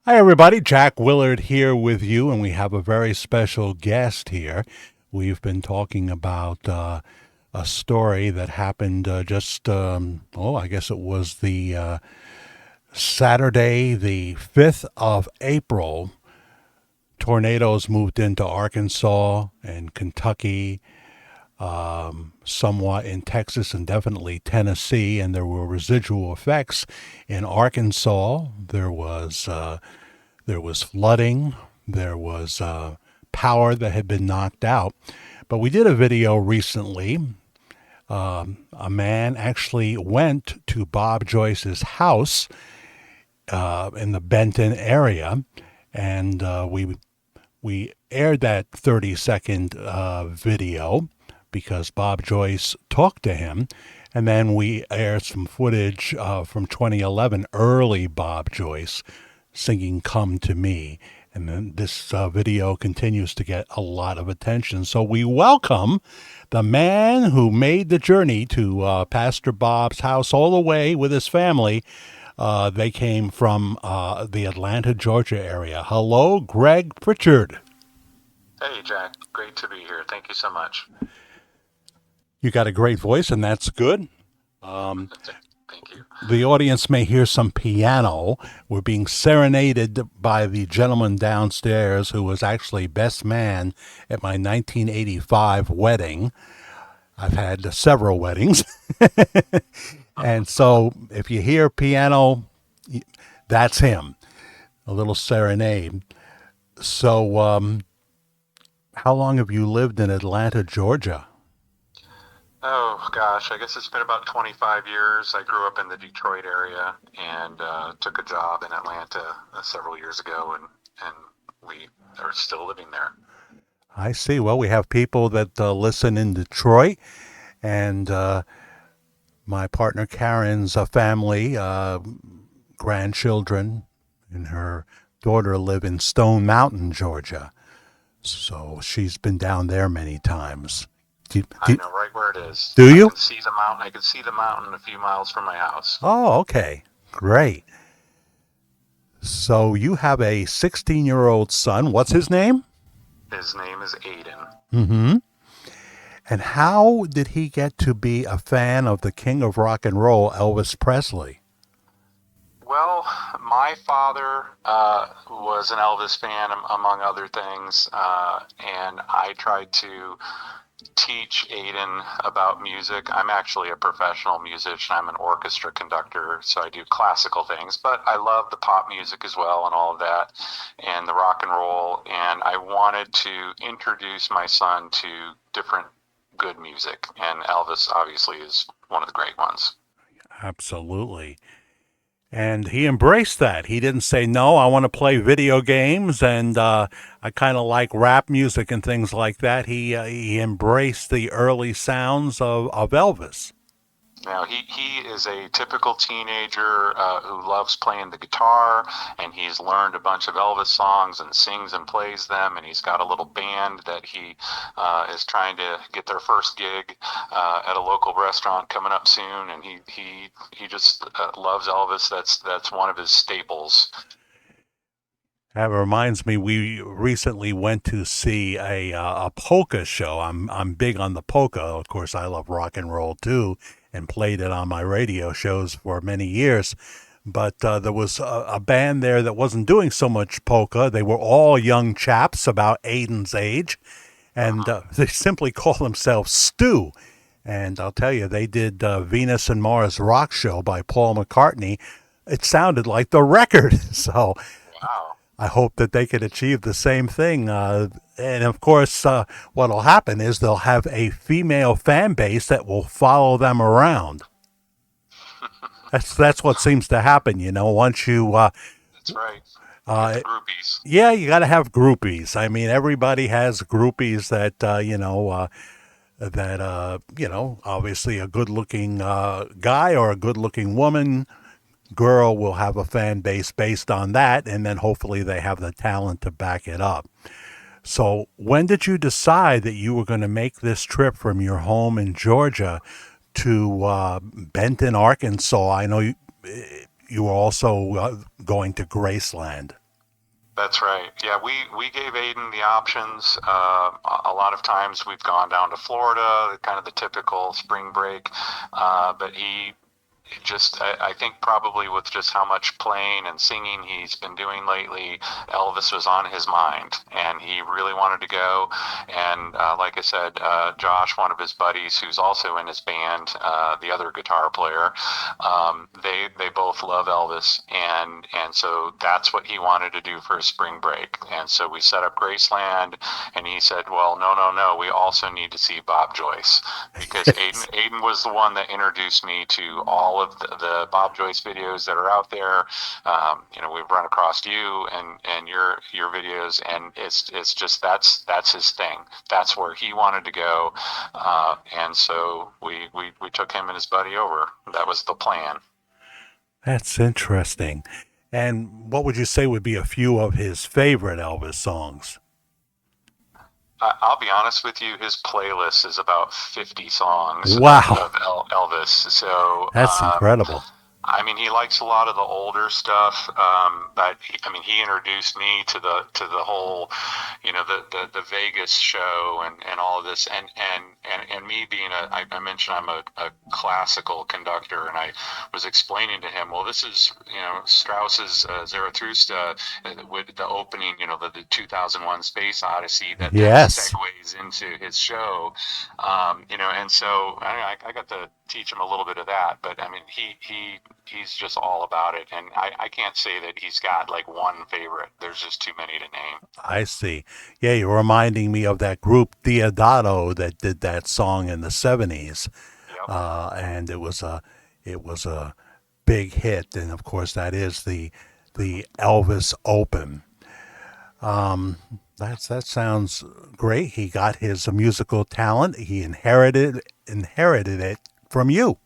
Hi, everybody. Jack Willard here with you, and we have a very special guest here. We've been talking about a story that happened I guess it was the Saturday, the 5th of April. Tornadoes moved into Arkansas and Kentucky, somewhat in Texas and definitely Tennessee, and there were residual effects in Arkansas. There was flooding. There was power that had been knocked out. But we did a video recently. A man actually went to Bob Joyce's house in the Benton area, and we aired that 30-second video because Bob Joyce talked to him. And then we aired some footage from 2011, early Bob Joyce singing Come to Me. And then this video continues to get a lot of attention. So we welcome the man who made the journey to Pastor Bob's house all the way with his family. They came from the Atlanta, Georgia area. Hello, Greg Pritchard. Hey, Jack. Great to be here. Thank you so much. You got a great voice, and that's good. Thank you. The audience may hear some piano. We're being serenaded by the gentleman downstairs who was actually best man at my 1985 wedding. I've had several weddings. And so if you hear piano, that's him. A little serenade. So how long have you lived in Atlanta, Georgia? Oh, gosh. I guess it's been about 25 years. I grew up in the Detroit area and took a job in Atlanta several years ago, and we are still living there. I see. Well, we have people that listen in Detroit, and my partner Karen's family, grandchildren, and her daughter live in Stone Mountain, Georgia. So she's been down there many times. I know right where it is. Do I you? can see the mountain. I can see the mountain a few miles from my house. Oh, okay. Great. So you have a 16-year-old son. What's his name? His name is Aiden. Mm-hmm. And how did he get to be a fan of the king of rock and roll, Elvis Presley? Well, my father was an Elvis fan, among other things, and I tried to teach Aiden about music. I'm actually a professional musician. I'm an orchestra conductor, so I do classical things, but I love the pop music as well and all of that, and the rock and roll, and I wanted to introduce my son to different good music, and Elvis obviously is one of the great ones. Absolutely. And he embraced that. He didn't say, no, I want to play video games and I kind of like rap music and things like that. He embraced the early sounds of Elvis. Now, he is a typical teenager who loves playing the guitar, and he's learned a bunch of Elvis songs and sings and plays them, and he's got a little band that he is trying to get their first gig at a local restaurant coming up soon, and he just loves Elvis. That's one of his staples. That reminds me, we recently went to see a polka show. I'm big on the polka. Of course, I love rock and roll too, and played it on my radio shows for many years. But there was a band there that wasn't doing so much polka. They were all young chaps about Aiden's age, and they simply call themselves Stew. And I'll tell you, they did Venus and Mars Rock Show by Paul McCartney. It sounded like the record. So Wow. I hope that they could achieve the same thing. And of course, what will happen is they'll have a female fan base that will follow them around. That's what seems to happen, once you, That's right. Get uh, the groupies. yeah, you got to have groupies. I mean, everybody has groupies obviously a good looking guy or a good looking woman girl will have a fan base based on that, and then hopefully they have the talent to back it up. So, when did you decide that you were going to make this trip from your home in Georgia to Benton, Arkansas? I know you were also going to Graceland. That's right. Yeah, we gave Aiden the options. A lot of times we've gone down to Florida, kind of the typical spring break, but he just I think probably with just how much playing and singing he's been doing lately, Elvis was on his mind, and he really wanted to go. And like I said, Josh, one of his buddies, who's also in his band, the other guitar player, they both love Elvis, and so that's what he wanted to do for his spring break. And so we set up Graceland, and he said, "Well, no, no, no, we also need to see Bob Joyce." Because Yes. Aiden was the one that introduced me to all of the Bob Joyce videos that are out there. We've run across you and your videos, and it's just that's his thing. That's where he wanted to go, and so we took him and his buddy over. That was the plan. That's interesting. And what would you say would be a few of his favorite Elvis songs? I'll be honest with you, his playlist is about 50 songs Wow, of Elvis. So that's incredible. I mean, he likes a lot of the older stuff, but I mean, he introduced me to the whole, the Vegas show and all of this, and me being I mentioned I'm a classical conductor, and I was explaining to him, well, this is Strauss's Zarathustra with the opening, the 2001 Space Odyssey that then Yes, segues into his show, and so I got to teach him a little bit of that, but I mean, he's just all about it, and I can't say that he's got like one favorite. There's just too many to name. I see. Yeah, you're reminding me of that group Diodato that did that song in the '70s, Yep. and it was a big hit. And of course, that is the Elvis Open. That sounds great. He got his musical talent. He inherited it from you.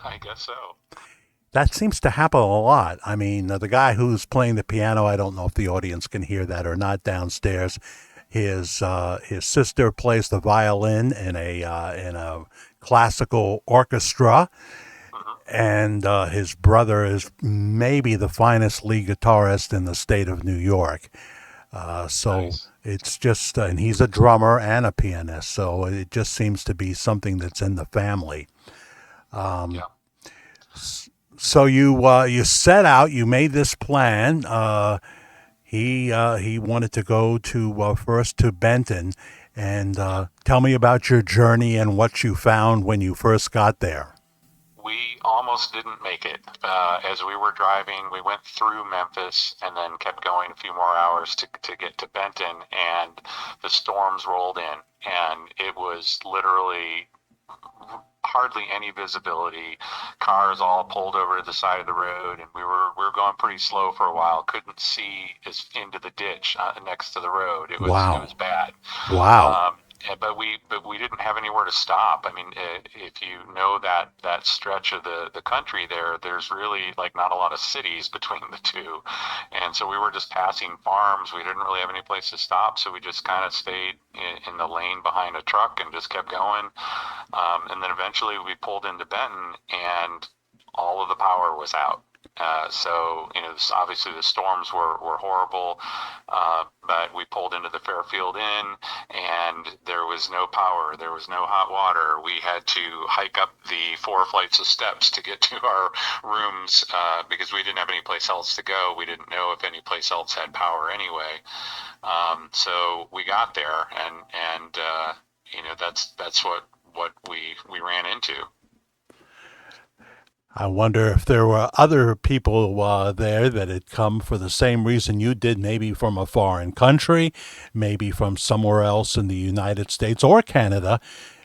I guess so. That seems to happen a lot. I mean, the guy who's playing the piano, I don't know if the audience can hear that or not downstairs. His sister plays the violin in a classical orchestra, Hmm. and his brother is maybe the finest lead guitarist in the state of New York. So Nice. it's just, and he's a drummer and a pianist. So it just seems to be something that's in the family. Yeah. So you set out, you made this plan. He wanted to go to first to Benton, and tell me about your journey and what you found when you first got there. We almost didn't make it. As we were driving, we went through Memphis and then kept going a few more hours to get to Benton, and the storms rolled in, and it was literally hardly any visibility. Cars all pulled over to the side of the road, and we were going pretty slow for a while. Couldn't see as into the ditch next to the road. It was Wow, bad. wow, Um, but we didn't have anywhere to stop. I mean, if you know that stretch of the country there, there's really like not a lot of cities between the two, and so we were just passing farms. We didn't really have any place to stop, so we just kind of stayed in the lane behind a truck and just kept going. And then eventually we pulled into Benton, and all of the power was out. So, obviously the storms were horrible, but we pulled into the Fairfield Inn, and there was no power. There was no hot water. We had to hike up the 4 flights of steps to get to our rooms because we didn't have any place else to go. We didn't know if any place else had power anyway. So we got there, and that's what we ran into. I wonder if there were other people there that had come for the same reason you did, maybe from a foreign country, maybe from somewhere else in the United States or Canada,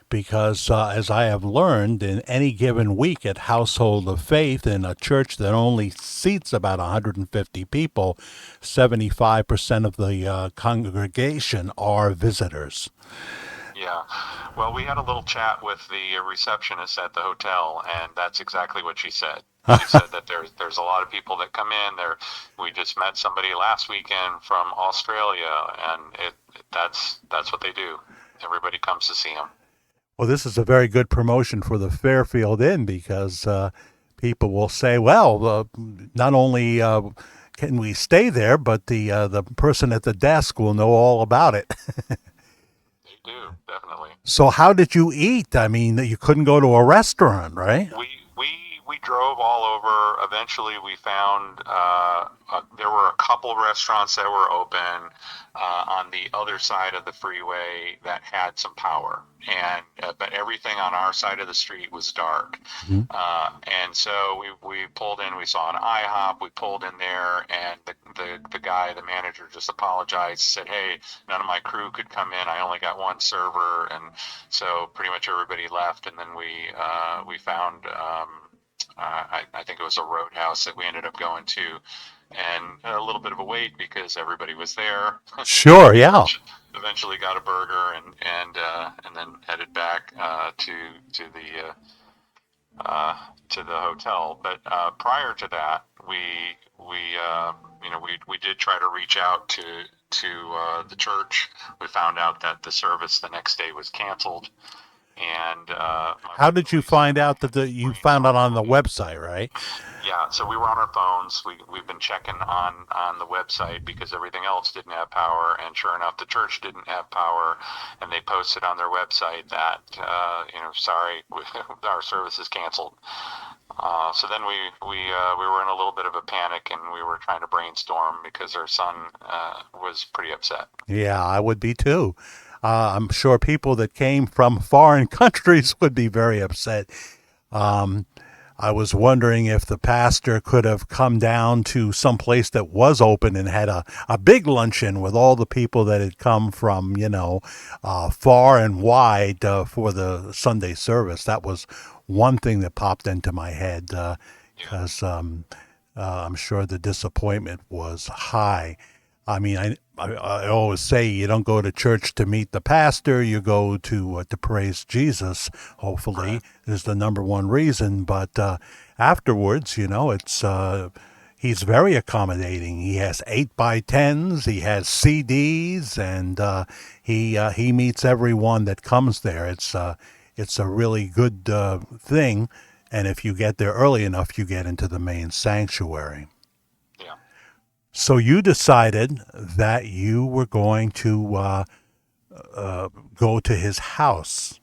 because as I have learned, in any given week at Household of Faith, in a church that only seats about 150 people, 75% of the congregation are visitors. Yeah. Well, we had a little chat with the receptionist at the hotel, and that's exactly what she said. She said that there's a lot of people that come in there. We just met somebody last weekend from Australia, and that's what they do. Everybody comes to see them. Well, this is a very good promotion for the Fairfield Inn because people will say, well, not only can we stay there, but the person at the desk will know all about it. They do, definitely. So how did you eat? I mean, you couldn't go to a restaurant, right? We drove all over. Eventually, we found there were a couple restaurants that were open on the other side of the freeway that had some power, and but everything on our side of the street was dark. Mhm. And so we pulled in. We saw an IHOP. We pulled in there, and the guy, the manager, just apologized. Said, "Hey, none of my crew could come in. I only got one server," and so pretty much everybody left. And then we found. I think it was a Roadhouse that we ended up going to, and a little bit of a wait because everybody was there. Sure, yeah. Eventually got a burger and then headed back to the hotel. But prior to that, we we did try to reach out to the church. We found out that the service the next day was canceled, and my How wife did you Elisa find out that you found out on the website, right? yeah, so we were on our phones. We've been checking on the website because everything else didn't have power, and sure enough, the church didn't have power, and they posted on their website that sorry, our service is canceled. So then we were in a little bit of a panic, and we were trying to brainstorm because our son was pretty upset. Yeah, I would be too. I'm sure people that came from foreign countries would be very upset. Um, I was wondering if the pastor could have come down to some place that was open and had a big luncheon with all the people that had come from, far and wide for the Sunday service. That was one thing that popped into my head Yeah, because I'm sure the disappointment was high. I mean, I always say you don't go to church to meet the pastor. You go to praise Jesus. Hopefully, right. is the number one reason. But afterwards, it's he's very accommodating. He has 8x10s. He has CDs, and he meets everyone that comes there. It's a really good thing. And if you get there early enough, you get into the main sanctuary. Yeah, So you decided that you were going to go to his house.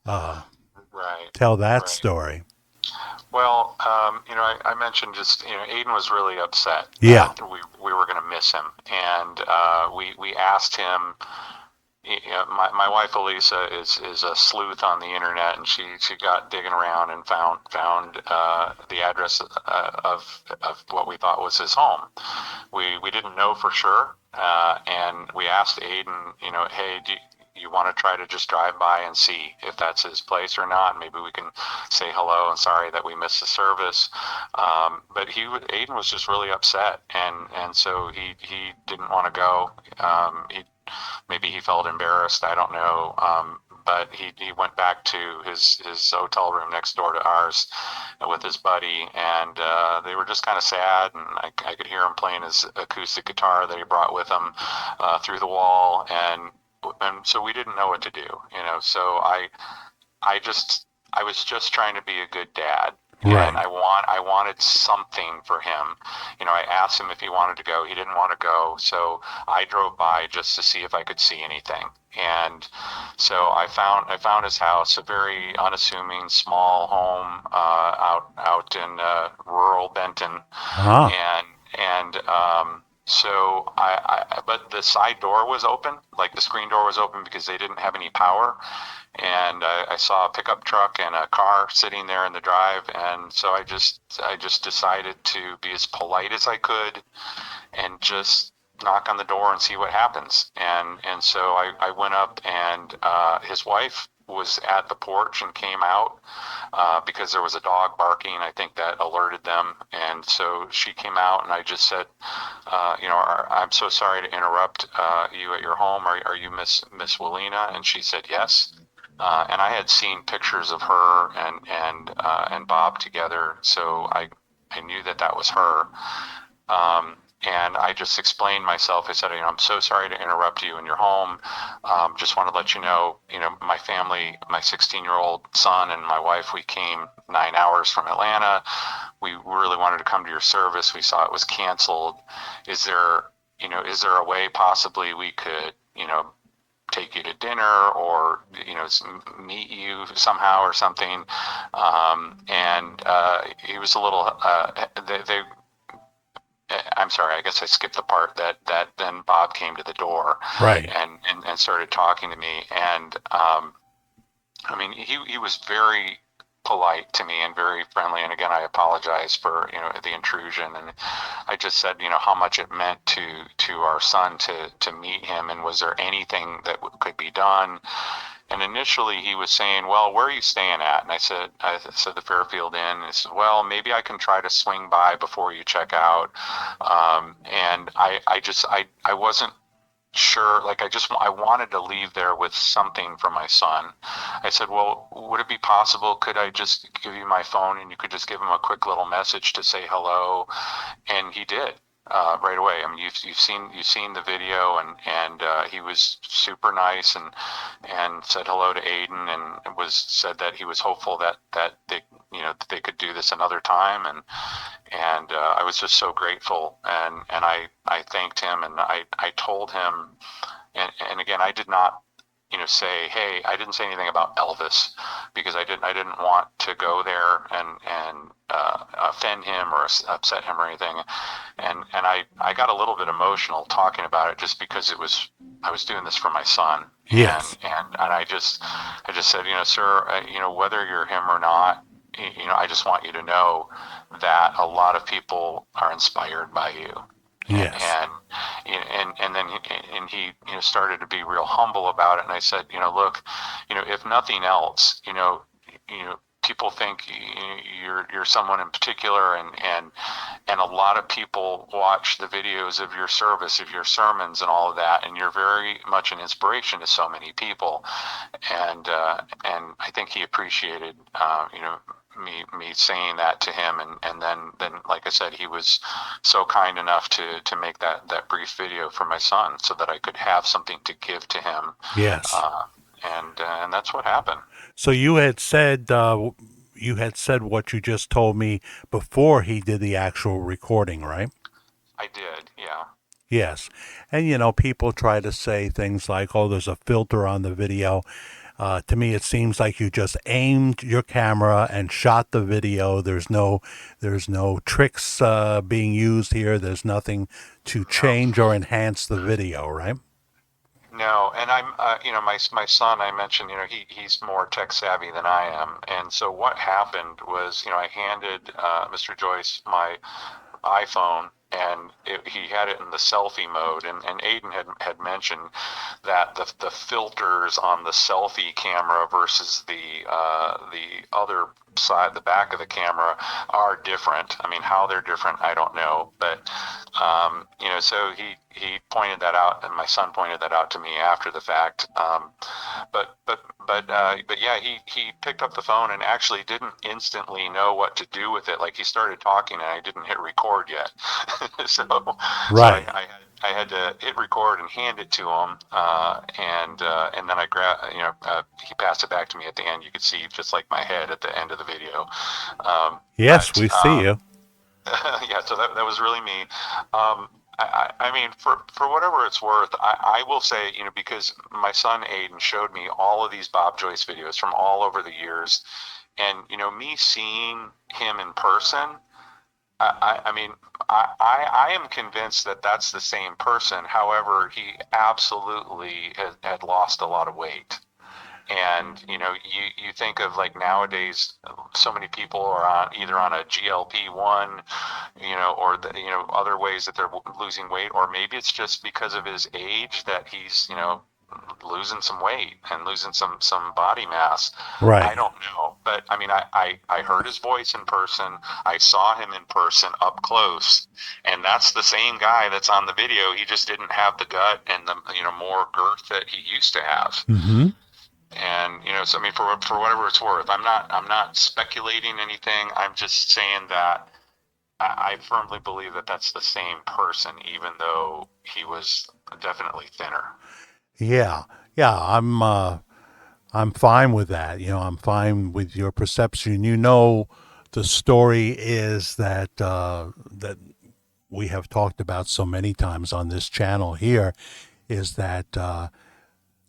Uh, right, Tell that right. story. Well, I mentioned just, Aiden was really upset Yeah. that we were going to miss him, and we asked him. My wife Elisa is a sleuth on the internet, and she got digging around and found the address of what we thought was his home. We didn't know for sure, and we asked Aiden, hey, do you want to try to just drive by and see if that's his place or not? Maybe we can say hello and sorry that we missed the service. But Aiden was just really upset, and so he didn't want to go. Maybe he felt embarrassed. I don't know. But he went back to his hotel room next door to ours with his buddy, and they were just kind of sad. And I could hear him playing his acoustic guitar that he brought with him through the wall, and so we didn't know what to do. So I was just trying to be a good dad, and Right. I wanted something for him. I asked him if he wanted to go. He didn't want to go, so I drove by just to see if I could see anything. And so I found his house, a very unassuming small home out in rural Benton, Ah. and so but the side door was open, like the screen door was open because they didn't have any power, and I saw a pickup truck and a car sitting there in the drive, and so I just decided to be as polite as I could and just knock on the door and see what happens. And so I went up, and his wife was at the porch and came out because there was a dog barking. I think that alerted them, and so she came out, and I just said, I'm so sorry to interrupt you at your home. Are you Miss Willina? And she said yes. And I had seen pictures of her and Bob together, so I knew that was her. And I just explained myself. I said, I'm so sorry to interrupt you in your home. Just want to let my family, my 16-year-old son and my wife, we came 9 hours from Atlanta. We really wanted to come to your service. We saw it was canceled. Is there, is there a way possibly we could, take you to dinner or meet you somehow or something? And he was a little I'm sorry, I guess I skipped the part that then Bob came to the door Right. and started talking to me. And he was very polite to me and very friendly. And again, I apologize for the intrusion. And I just said how much it meant to our son to meet him, and was there anything that could be done. And initially he was saying, well, where are you staying at? And I said the Fairfield Inn. And he said, well, maybe I can try to swing by before you check out. And I wasn't sure. Like, I wanted to leave there with something for my son. I said, well, would it be possible? Could I just give you my phone and you could just give him a quick little message to say hello? And he did. Right away. I mean, you've seen the video, and he was super nice and said hello to Aiden, and said that he was hopeful that they that they could do this another time, and I was just so grateful, and I thanked him, and I told him, and again, I did not say, hey, I didn't say anything about Elvis, because I didn't want to go there and offend him or upset him or anything. And I got a little bit emotional talking about it, just because I was doing this for my son. Yes. And I just said, sir, whether you're him or not, I just want you to know that a lot of people are inspired by you. Yes. And then he started to be real humble about it. And I said, look, if nothing else, people think you're someone in particular, and a lot of people watch the videos of your service, of your sermons, and all of that, and you're very much an inspiration to so many people. And I think he appreciated me saying that to him, and then like I said, he was so kind enough to make that brief video for my son, so that I could have something to give to him. Yes. And that's what happened. So you had said what you just told me before he did the actual recording, right? I did, yeah. Yes. And people try to say things like, "Oh, there's a filter on the video." To me, it seems like you just aimed your camera and shot the video. There's no tricks being used here. There's nothing to No. change or enhance the video, right? No, and I'm, my son, I mentioned, he's more tech savvy than I am, and so what happened was, I handed Mr. Joyce my iPhone, and he had it in the selfie mode, and Aiden had mentioned that the filters on the selfie camera versus the other side, the back of the camera, are different. I mean, how they're different, I don't know, but so he pointed that out, and my son pointed that out to me after the fact. But yeah, he picked up the phone and actually didn't instantly know what to do with it. Like, he started talking and I didn't hit record yet. so Right. I had to hit record and hand it to him, and then I he passed it back to me at the end. You could see just like my head at the end of the video. Yes, we see you. Yeah, so that was really me. I mean, for whatever it's worth, I will say, because my son Aiden showed me all of these Bob Joyce videos from all over the years, and me seeing him in person, I mean, I am convinced that that's the same person. However, he absolutely had lost a lot of weight. And you think of, like, nowadays, so many people are either on a GLP-1, or other ways that they're losing weight, or maybe it's just because of his age that he's losing some weight and losing some body mass. I Right. don't know, but I mean, I heard his voice in person. I saw him in person up close, and that's the same guy that's on the video. He just didn't have the gut and the more girth that he used to have. Mm-hmm. And so I mean, for whatever it's worth, I'm not speculating anything. I'm just saying that I firmly believe that that's the same person, even though he was definitely thinner. Yeah, yeah, I'm fine with that. I'm fine with your perception. The story is that we have talked about so many times on this channel here is that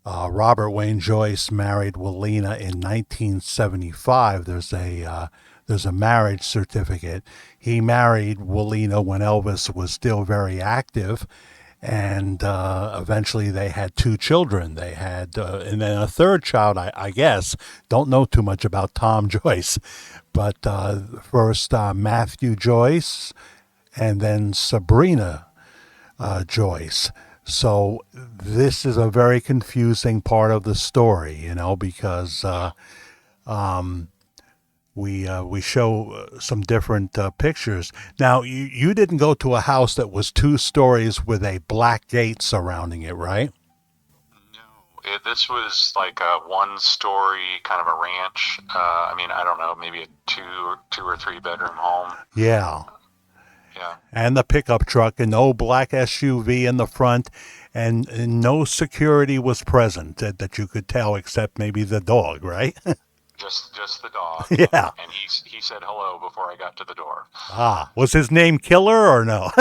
Robert Wayne Joyce married Willina in 1975. There's a marriage certificate. He married Willina when Elvis was still very active, and eventually they had two children. They had, and then a third child. I guess don't know too much about Tom Joyce, but first Matthew Joyce, and then Sabrina Joyce. So this is a very confusing part of the story, because Yeah. we show some different pictures. Now you didn't go to a house that was two stories with a black gate surrounding it, right? No, this was like a one-story kind of a ranch. I mean, I don't know, maybe a two or three bedroom home. Yeah, Yeah. and the pickup truck, and no black SUV in the front, and no security was present that you could tell, except maybe the dog, right? Just the dog, Yeah. and he said hello before I got to the door. Ah, was his name Killer or no?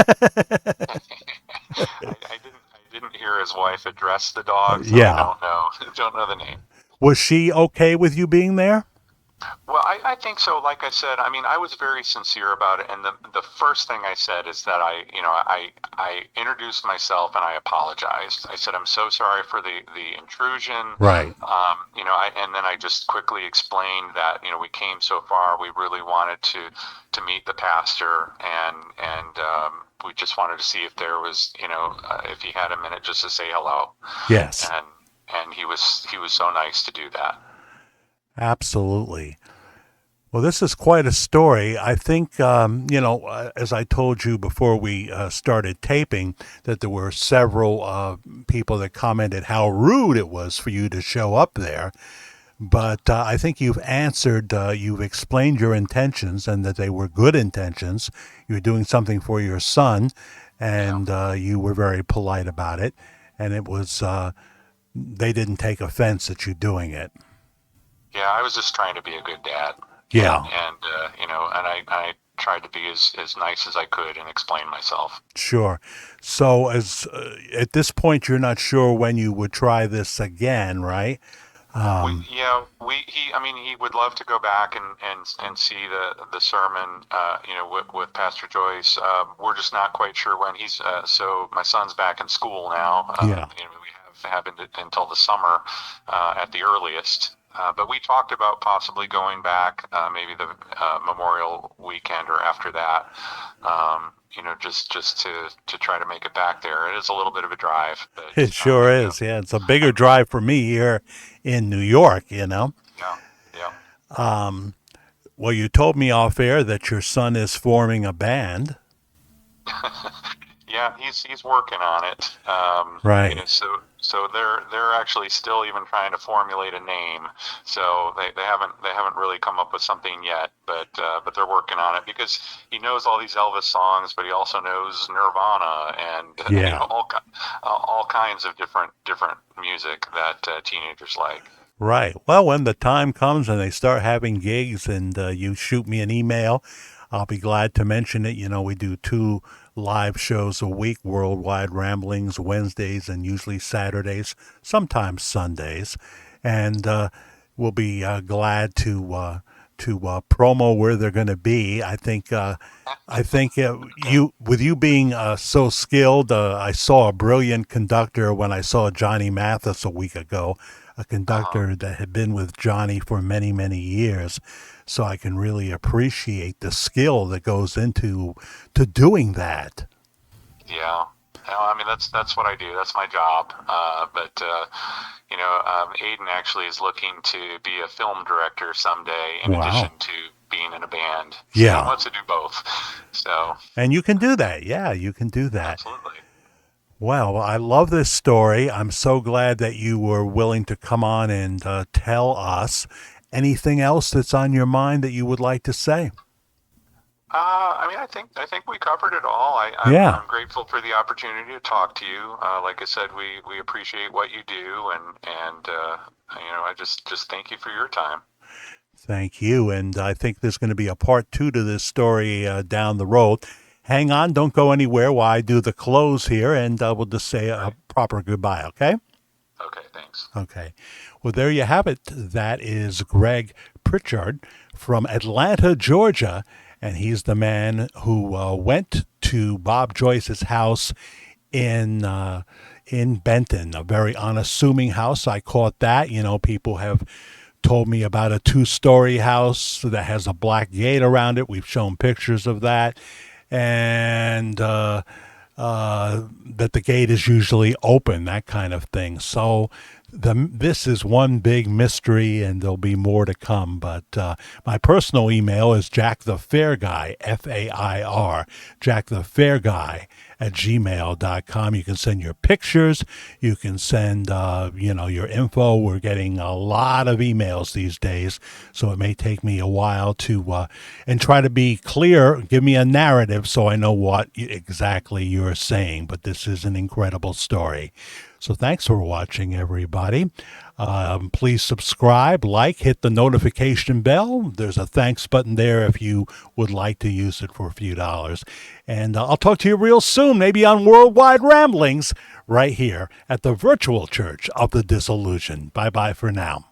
I didn't hear his wife address the dog, so I Yeah. don't know don't know the name. Was she okay with you being there? Well, I think so. Like I said, I mean, I was very sincere about it, and the first thing I said is that I introduced myself and I apologized. I said I'm so sorry for the intrusion. Right. And then I just quickly explained that we came so far, we really wanted to meet the pastor, and we just wanted to see if there was if he had a minute just to say hello, Yes. and he was so nice to do that. Absolutely. Well, this is quite a story. I think, as I told you before we started taping, that there were several people that commented how rude it was for you to show up there. But I think you've explained your intentions and that they were good intentions. You were doing something for your son, Yeah. and you were very polite about it. And they didn't take offense at you doing it. Yeah, I was just trying to be a good dad, Yeah, and I tried to be as nice as I could and explain myself. sure. So, at this point, you're not sure when you would try this again, right? I mean, he would love to go back and see the sermon, with Pastor Joyce. We're just not quite sure when so my son's back in school now. Yeah. We have until the summer, at the earliest. But we talked about possibly going back, maybe the Memorial weekend or after that. Just to try to make it back there. It is a little bit of a drive, but It sure is. Yeah, it's a bigger drive for me here in New York. yeah, yeah. Well, you told me off air that your son is forming a band. Yeah, he's working on it. Right. So they're actually still even trying to formulate a name. So they haven't really come up with something yet, but they're working on it because he knows all these Elvis songs, but he also knows Nirvana and Yeah. all kinds of different music that teenagers like. Right. Well, when the time comes and they start having gigs and you shoot me an email, I'll be glad to mention it. We do two live shows a week, Worldwide Ramblings, Wednesdays and usually Saturdays, sometimes Sundays. And we'll be glad to promo where they're going to be. I think you, with you being so skilled, I saw a brilliant conductor when I saw Johnny Mathis a week ago, a Uh, conductor that had been with Johnny for many, many years. So I can really appreciate the skill that goes into doing that. yeah. No, I mean that's what I do. That's my job. But Aiden actually is looking to be a film director someday, in addition Wow. to being in a band. So he Yeah. wants to do both. So And you can do that. Yeah, you can do that. absolutely. Well, I love this story. I'm so glad that you were willing to come on and tell us. Anything else that's on your mind that you would like to say? I think we covered it all. Yeah. I'm grateful for the opportunity to talk to you. Like I said, we appreciate what you do, and I just thank you for your time. Thank you. And I think there's going to be a part two to this story down the road. Hang on. Don't go anywhere while I do the close here, and we'll just say a Right. proper goodbye, okay? Okay. Thanks. Okay. Well, there you have it. That is Greg Pritchard from Atlanta, Georgia. And he's the man who went to Bob Joyce's house in Benton, a very unassuming house. I caught that. You know, people have told me about a two-story house that has a black gate around it. We've shown pictures of that, and that the gate is usually open, that kind of thing. So this is one big mystery, and there'll be more to come. But my personal email is jackthefairguy, Fair, jackthefairguy at gmail.com. You can send your pictures. You can send, your info. We're getting a lot of emails these days, so it may take me a while to, and try to be clear, give me a narrative so I know what exactly you're saying. But this is an incredible story. So thanks for watching, everybody. Please subscribe, like, hit the notification bell. There's a thanks button there if you would like to use it for a few dollars. And I'll talk to you real soon, maybe on Worldwide Ramblings, right here at the Virtual Church of the Disillusioned. Bye-bye for now.